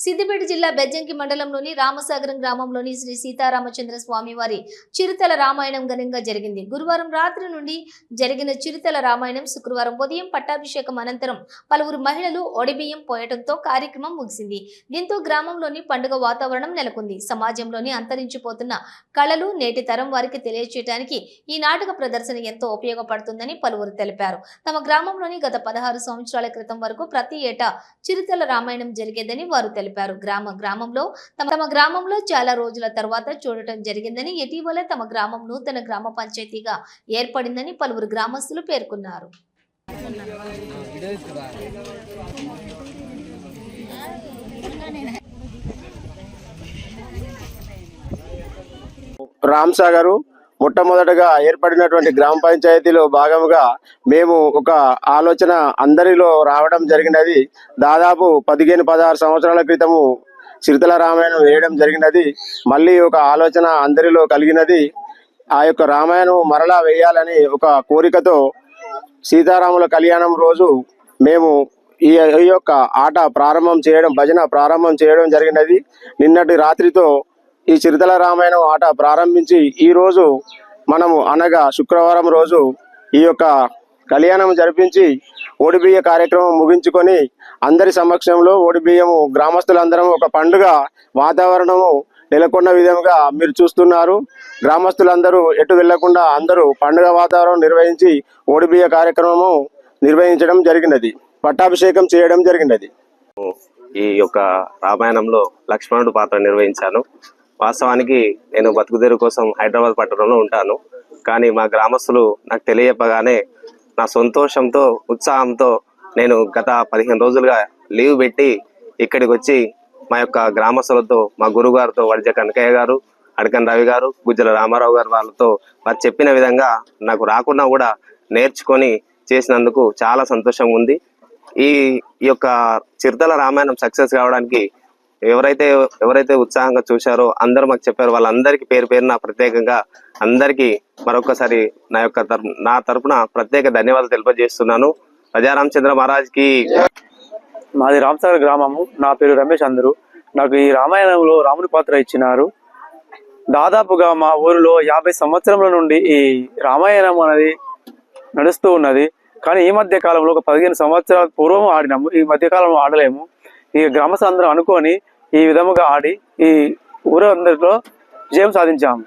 సిద్దిపేట జిల్లా బెజ్జంకి మండలంలోని రామసాగరం గ్రామంలోని శ్రీ సీతారామచంద్ర స్వామి వారి చిరుతల రామాయణం ఘనంగా జరిగింది. గురువారం రాత్రి నుండి జరిగిన చిరుతల రామాయణం శుక్రవారం ఉదయం పట్టాభిషేకం అనంతరం పలువురు మహిళలు ఒడిబియ్యం పోయటంతో కార్యక్రమం ముగిసింది. దీంతో గ్రామంలోని పండుగ వాతావరణం నెలకొంది. సమాజంలోని అంతరించిపోతున్న కళలు నేటి తరం వారికి తెలియచేయడానికి ఈ నాటక ప్రదర్శన ఎంతో ఉపయోగపడుతుందని పలువురు తెలిపారు. తమ గ్రామంలోని గత 16 సంవత్సరాల క్రితం వరకు ప్రతి ఏటా చిరుతల రామాయణం జరిగేదని వారు తెలిపారు. తమ గ్రామంలో చాలా రోజుల తర్వాత చూడటం జరిగిందని, ఇటీవలే తమ గ్రామం నూతన గ్రామ పంచాయతీగా ఏర్పడిందని పలువురు గ్రామస్తులు పేర్కొన్నారు. రామసాగర్ మొట్టమొదటగా ఏర్పడినటువంటి గ్రామ పంచాయతీలో భాగంగా మేము ఒక ఆలోచన అందరిలో రావడం జరిగినది. దాదాపు 15-16 సంవత్సరాల క్రితము చిరుతల రామాయణం వేయడం జరిగినది. మళ్ళీ ఒక ఆలోచన అందరిలో కలిగినది. ఆ యొక్క రామాయణం మరలా వేయాలని ఒక కోరికతో సీతారాముల కళ్యాణం రోజు మేము ఈ యొక్క ఆట భజన ప్రారంభం చేయడం జరిగినది. నిన్నటి రాత్రితో ఈ చిరుతల రామాయణం ఆట ప్రారంభించి ఈ రోజు మనము అనగా శుక్రవారం రోజు ఈ యొక్క కళ్యాణం జరిపించి ఓడిబియ్య కార్యక్రమం ముగించుకొని అందరి సమక్షంలో ఓడిబియ్యము గ్రామస్తులందరం ఒక పండుగ వాతావరణము నెలకొన్న విధంగా మీరు చూస్తున్నారు. గ్రామస్తులందరూ ఎటు వెళ్లకుండా అందరూ పండుగ వాతావరణం నిర్వహించి ఓడిబియ్య కార్యక్రమము నిర్వహించడం జరిగినది. పట్టాభిషేకం చేయడం జరిగినది. ఈ యొక్క రామాయణంలో లక్ష్మణుడు పాత్ర నిర్వహించాను. వాస్తవానికి నేను బతుకుదేరు కోసం హైదరాబాద్ పట్టణంలో ఉంటాను. కానీ మా గ్రామస్తులు నాకు తెలియపగానే నా సంతోషంతో ఉత్సాహంతో నేను గత 15 రోజులుగా లీవ్ పెట్టి ఇక్కడికి వచ్చి మా యొక్క గ్రామస్తులతో, మా గురువు గారితో, వడిజ కనకయ్య గారు, అడకన్ రవి గారు, గుజ్జల రామారావు గారు వాళ్ళతో వారు చెప్పిన విధంగా నాకు రాకుండా కూడా నేర్చుకొని చేసినందుకు చాలా సంతోషంగా ఉంది. ఈ యొక్క చిరుతల రామాయణం సక్సెస్ కావడానికి ఎవరైతే ఉత్సాహంగా చూశారో అందరూ మాకు చెప్పారు. వాళ్ళందరికీ పేరు పేరున ప్రత్యేకంగా అందరికీ మరొకసారి నా తరపున ప్రత్యేక ధన్యవాదాలు తెలియజేస్తున్నాను. రాజారామచంద్ర మహారాజ్కి. మాది రామసాగర్ గ్రామము. నా పేరు రమేష్. అందరూ నాకు ఈ రామాయణంలో రాముని పాత్ర ఇచ్చినారు. దాదాపుగా మా ఊరిలో 50 సంవత్సరముల నుండి ఈ రామాయణం అనేది నడుస్తూ ఉన్నది. కానీ ఈ మధ్య కాలంలో ఒక 15 సంవత్సరాల పూర్వం ఆడినాము. ఈ మధ్య కాలంలో ఆడలేము. ఈ గ్రామస్తులందరం అనుకొని ఈ విధముగా ఆడి ఈ ఊరందరిలో విజయం సాధించాము.